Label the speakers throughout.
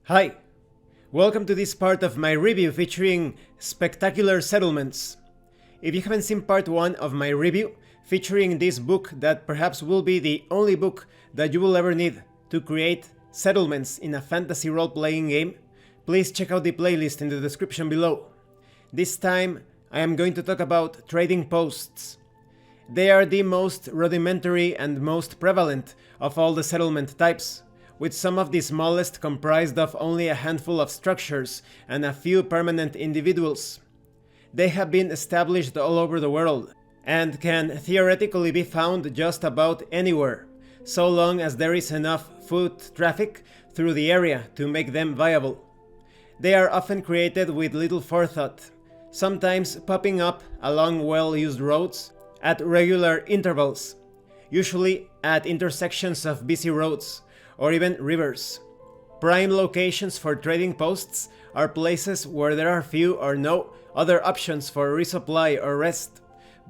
Speaker 1: Hi, welcome to this part of my review featuring spectacular settlements. If you haven't seen part 1 of my review featuring this book that perhaps will be the only book that you will ever need to create settlements in a fantasy role-playing game, please check out the playlist in the description below. This time I am going to talk about trading posts. They are the most rudimentary and most prevalent of all the settlement types, with some of the smallest comprised of only a handful of structures and a few permanent individuals. They have been established all over the world, and can theoretically be found just about anywhere, so long as there is enough foot traffic through the area to make them viable. They are often created with little forethought, sometimes popping up along well-used roads at regular intervals, usually at intersections of busy roads, or even rivers. Prime locations for trading posts are places where there are few or no other options for resupply or rest,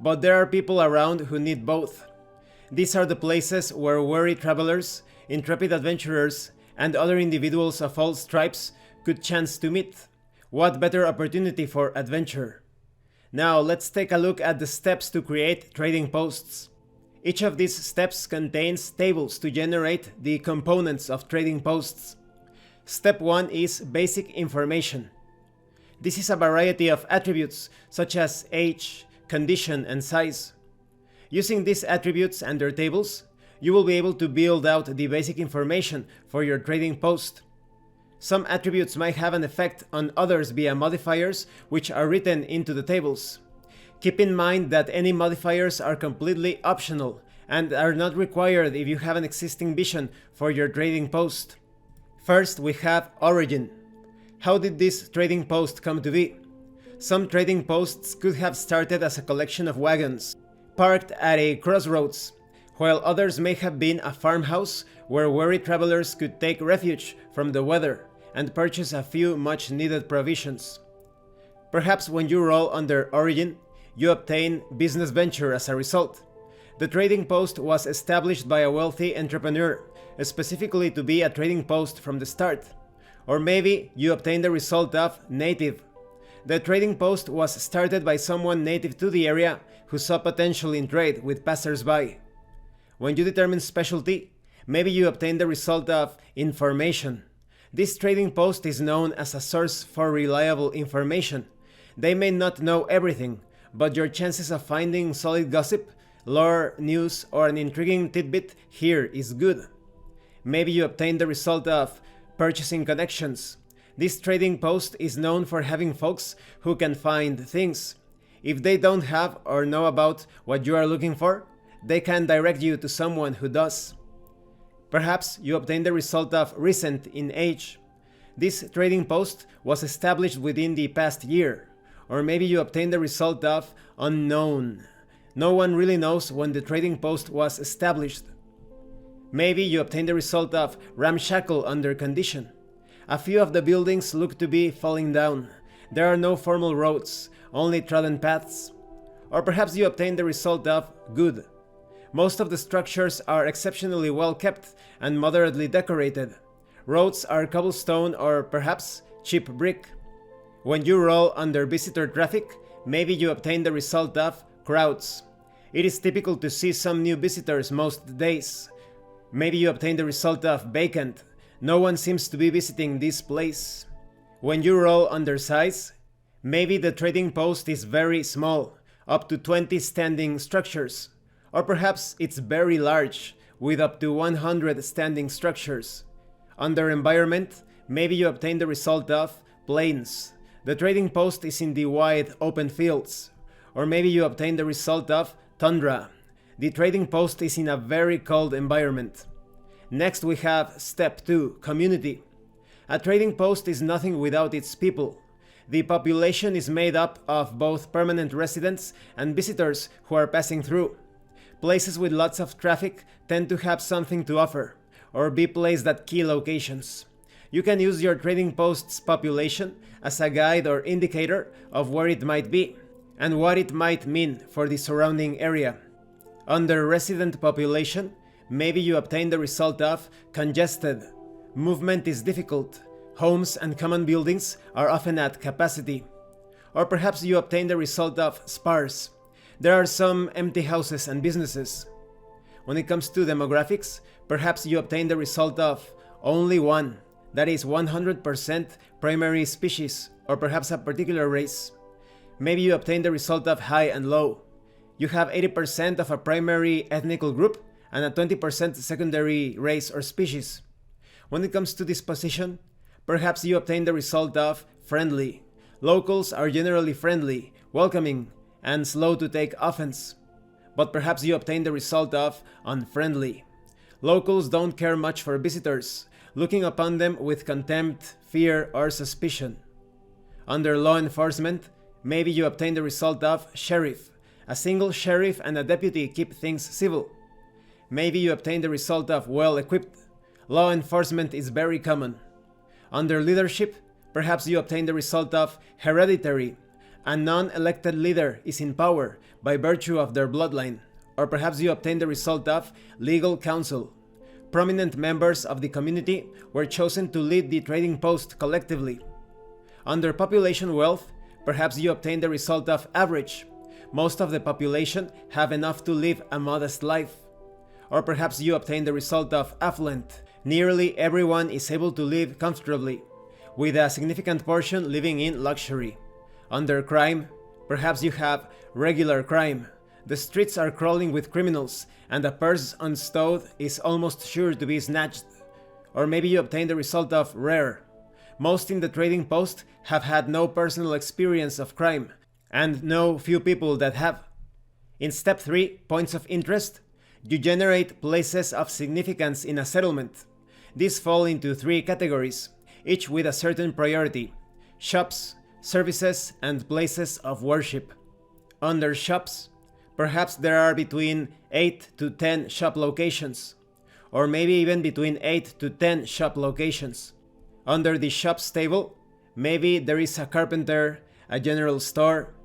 Speaker 1: but there are people around who need both. These are the places where weary travelers, intrepid adventurers, and other individuals of all stripes could chance to meet. What better opportunity for adventure? Now let's take a look at the steps to create trading posts. Each of these steps contains tables to generate the components of trading posts. Step 1 is basic information. This is a variety of attributes such as age, condition, and size. Using these attributes and their tables, you will be able to build out the basic information for your trading post. Some attributes might have an effect on others via modifiers which are written into the tables. Keep in mind that any modifiers are completely optional and are not required if you have an existing vision for your trading post. First, we have origin. How did this trading post come to be? Some trading posts could have started as a collection of wagons, parked at a crossroads, while others may have been a farmhouse where weary travelers could take refuge from the weather and purchase a few much-needed provisions. Perhaps when you roll under origin, you obtain business venture as a result. The trading post was established by a wealthy entrepreneur, specifically to be a trading post from the start. Or maybe you obtain the result of native. The trading post was started by someone native to the area who saw potential in trade with passers-by. When you determine specialty, maybe you obtain the result of information. This trading post is known as a source for reliable information. They may not know everything, but your chances of finding solid gossip, lore, news, or an intriguing tidbit here is good. Maybe you obtain the result of purchasing connections. This trading post is known for having folks who can find things. If they don't have or know about what you are looking for, they can direct you to someone who does. Perhaps you obtain the result of recent in age. This trading post was established within the past year. Or maybe you obtain the result of unknown. No one really knows when the trading post was established. Maybe you obtain the result of ramshackle under condition. A few of the buildings look to be falling down. There are no formal roads, only trodden paths. Or perhaps you obtain the result of good. Most of the structures are exceptionally well kept and moderately decorated. Roads are cobblestone or perhaps cheap brick. When you roll under visitor traffic, maybe you obtain the result of crowds. It is typical to see some new visitors most days. Maybe you obtain the result of vacant. No one seems to be visiting this place. When you roll under size, maybe the trading post is very small, up to 20 standing structures. Or perhaps it's very large, with up to 100 standing structures. Under environment, maybe you obtain the result of plains. The trading post is in the wide open fields. Or maybe you obtain the result of tundra. The trading post is in a very cold environment. Next we have step 2, community. A trading post is nothing without its people. The population is made up of both permanent residents and visitors who are passing through. Places with lots of traffic tend to have something to offer, or be placed at key locations. You can use your trading post's population as a guide or indicator of where it might be, and what it might mean for the surrounding area. Under resident population, maybe you obtain the result of congested. Movement is difficult. Homes and common buildings are often at capacity. Or perhaps you obtain the result of sparse. There are some empty houses and businesses. When it comes to demographics, perhaps you obtain the result of only one, that is 100% primary species, or perhaps a particular race. Maybe you obtain the result of high and low. You have 80% of a primary ethnical group and a 20% secondary race or species. When it comes to disposition, perhaps you obtain the result of friendly. Locals are generally friendly, welcoming, and slow to take offense. But perhaps you obtain the result of unfriendly. Locals don't care much for visitors, looking upon them with contempt, fear, or suspicion. Under law enforcement, maybe you obtain the result of sheriff. A single sheriff and a deputy keep things civil. Maybe you obtain the result of well-equipped. Law enforcement is very common. Under leadership, perhaps you obtain the result of hereditary. A non-elected leader is in power by virtue of their bloodline. Or perhaps you obtain the result of legal counsel. Prominent members of the community were chosen to lead the trading post collectively. Under population wealth, perhaps you obtain the result of average. Most of the population have enough to live a modest life. Or perhaps you obtain the result of affluent. Nearly everyone is able to live comfortably, with a significant portion living in luxury. Under crime, perhaps you have regular crime. The streets are crawling with criminals, and a purse unstowed is almost sure to be snatched. Or maybe you obtain the result of rare. Most in the trading post have had no personal experience of crime, and no few people that have. In step 3, points of interest, you generate places of significance in a settlement. These fall into 3 categories, each with a certain priority: shops, services, and places of worship. Under shops, perhaps there are between 8 to 10 shop locations, or maybe even between 8 to 10 shop locations. Under the shops table, maybe there is a carpenter, a general store,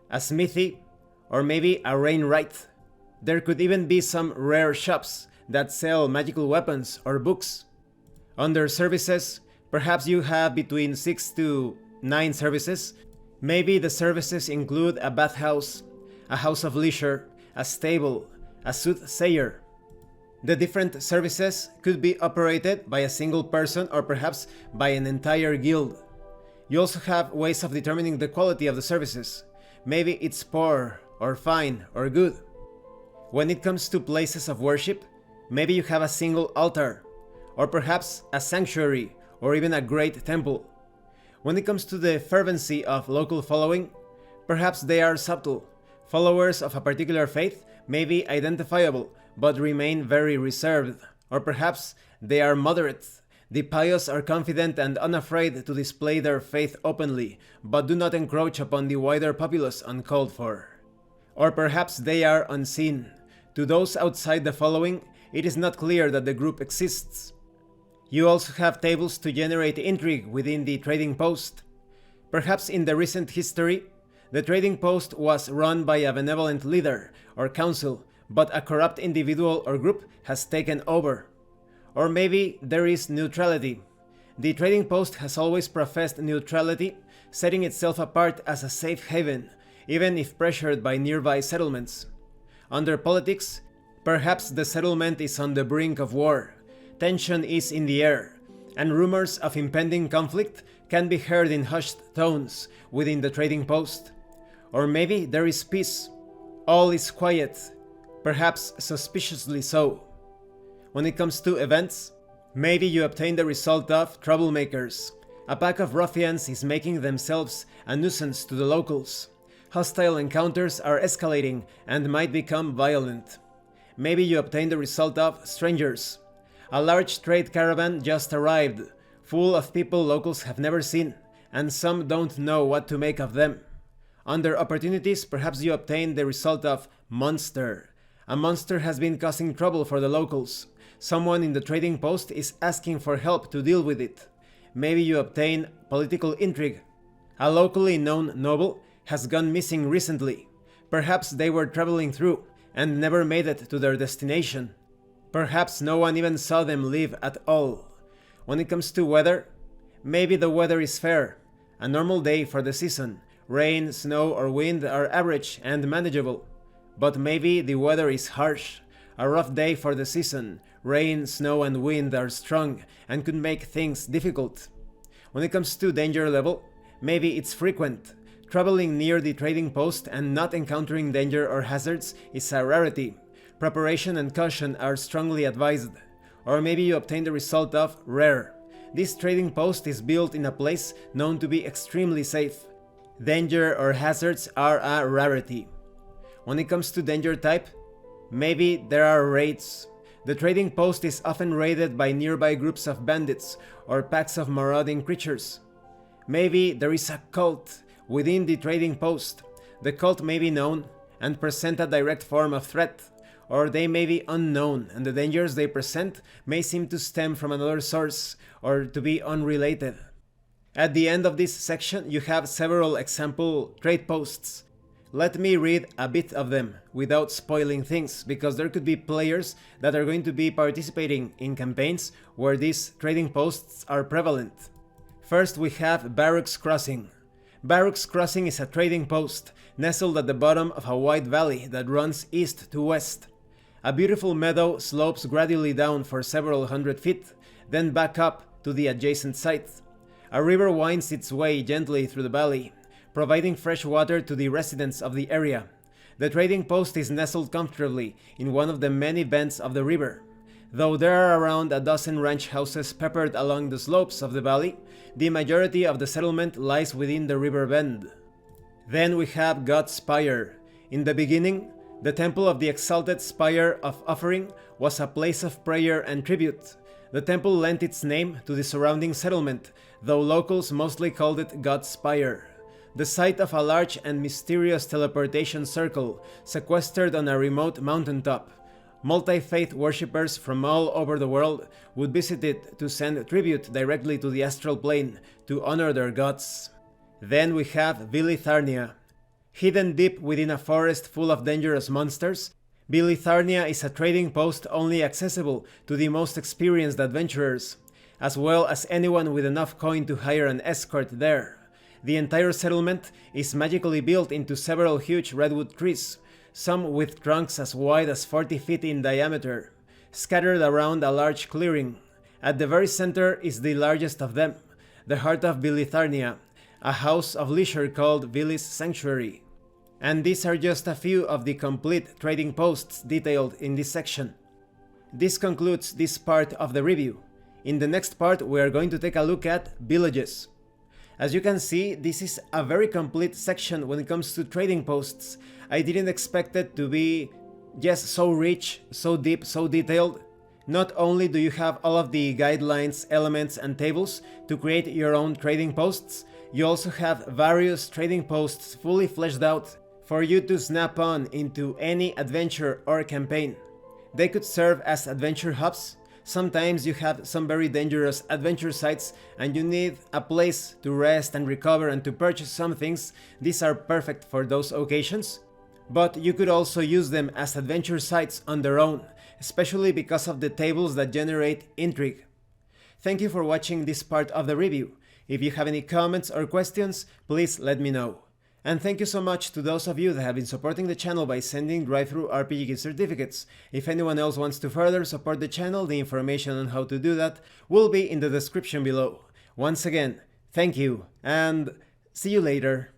Speaker 1: a smithy, or maybe a rainwright. There could even be some rare shops that sell magical weapons or books. Under services, perhaps you have between 6 to 9 services. Maybe the services include a bathhouse, a house of leisure, a stable, a soothsayer. The different services could be operated by a single person or perhaps by an entire guild. You also have ways of determining the quality of the services. Maybe it's poor, or fine, or good. When it comes to places of worship, maybe you have a single altar, or perhaps a sanctuary, or even a great temple. When it comes to the fervency of local following, perhaps they are subtle. Followers of a particular faith may be identifiable, but remain very reserved. Or perhaps they are moderate. The pious are confident and unafraid to display their faith openly, but do not encroach upon the wider populace uncalled for. Or perhaps they are unseen. To those outside the following, it is not clear that the group exists. You also have tables to generate intrigue within the trading post. Perhaps in the recent history, the trading post was run by a benevolent leader or council, but a corrupt individual or group has taken over. Or maybe there is neutrality. The trading post has always professed neutrality, setting itself apart as a safe haven, even if pressured by nearby settlements. Under politics, perhaps the settlement is on the brink of war. Tension is in the air, and rumors of impending conflict can be heard in hushed tones within the trading post. Or maybe there is peace. All is quiet, perhaps suspiciously so. When it comes to events, maybe you obtain the result of troublemakers. A pack of ruffians is making themselves a nuisance to the locals. Hostile encounters are escalating and might become violent. Maybe you obtain the result of strangers. A large trade caravan just arrived, full of people locals have never seen, and some don't know what to make of them. Under opportunities, perhaps you obtain the result of monster. A monster has been causing trouble for the locals. Someone in the trading post is asking for help to deal with it. Maybe you obtain political intrigue. A locally known noble has gone missing recently. Perhaps they were traveling through and never made it to their destination. Perhaps no one even saw them leave at all. When it comes to weather, Maybe the weather is fair, a normal day for the season. Rain, snow, or wind are average and manageable. But maybe the weather is harsh, a rough day for the season. Rain, snow, and wind are strong and could make things difficult. When it comes to danger level, maybe it's frequent. Traveling near the trading post and not encountering danger or hazards is a rarity. Preparation and caution are strongly advised. Or maybe you obtain the result of rare. This trading post is built in a place known to be extremely safe. Danger or hazards are a rarity. When it comes to danger type, maybe there are raids. The trading post is often raided by nearby groups of bandits or packs of marauding creatures. Maybe there is a cult within the trading post. The cult may be known and present a direct form of threat, or they may be unknown and the dangers they present may seem to stem from another source or to be unrelated. At the end of this section you have several example trade posts. Let me read a bit of them without spoiling things, because there could be players that are going to be participating in campaigns where these trading posts are prevalent. First we have Barracks Crossing. Barracks Crossing is a trading post nestled at the bottom of a wide valley that runs east to west. A beautiful meadow slopes gradually down for several hundred feet, then back up to the adjacent site. A river winds its way gently through the valley, providing fresh water to the residents of the area. The trading post is nestled comfortably in one of the many bends of the river. Though there are around a dozen ranch houses peppered along the slopes of the valley, the majority of the settlement lies within the river bend. Then we have God's Spire. In the beginning, the temple of the exalted spire of offering was a place of prayer and tribute. The temple lent its name to the surrounding settlement, though locals mostly called it God's Spire. The site of a large and mysterious teleportation circle sequestered on a remote mountaintop. Multi-faith worshippers from all over the world would visit it to send tribute directly to the astral plane to honor their gods. Then we have Vilitharnia. Hidden deep within a forest full of dangerous monsters, Vilitharnia is a trading post only accessible to the most experienced adventurers, as well as anyone with enough coin to hire an escort there. The entire settlement is magically built into several huge redwood trees, some with trunks as wide as 40 feet in diameter, scattered around a large clearing. At the very center is the largest of them, the heart of Vilitharnia, a house of leisure called Vilis Sanctuary. And these are just a few of the complete trading posts detailed in this section. This concludes this part of the review. In the next part we are going to take a look at villages. As you can see, this is a very complete section when it comes to trading posts. I didn't expect it to be just so rich, so deep, so detailed. Not only do you have all of the guidelines, elements, and tables to create your own trading posts, you also have various trading posts fully fleshed out for you to snap on into any adventure or campaign. They could serve as adventure hubs. Sometimes you have some very dangerous adventure sites and you need a place to rest and recover and to purchase some things. These are perfect for those occasions. But you could also use them as adventure sites on their own, especially because of the tables that generate intrigue. Thank you for watching this part of the review. If you have any comments or questions, please let me know. And thank you so much to those of you that have been supporting the channel by sending drive-thru RPG gift certificates. If anyone else wants to further support the channel, the information on how to do that will be in the description below. Once again, thank you, and see you later.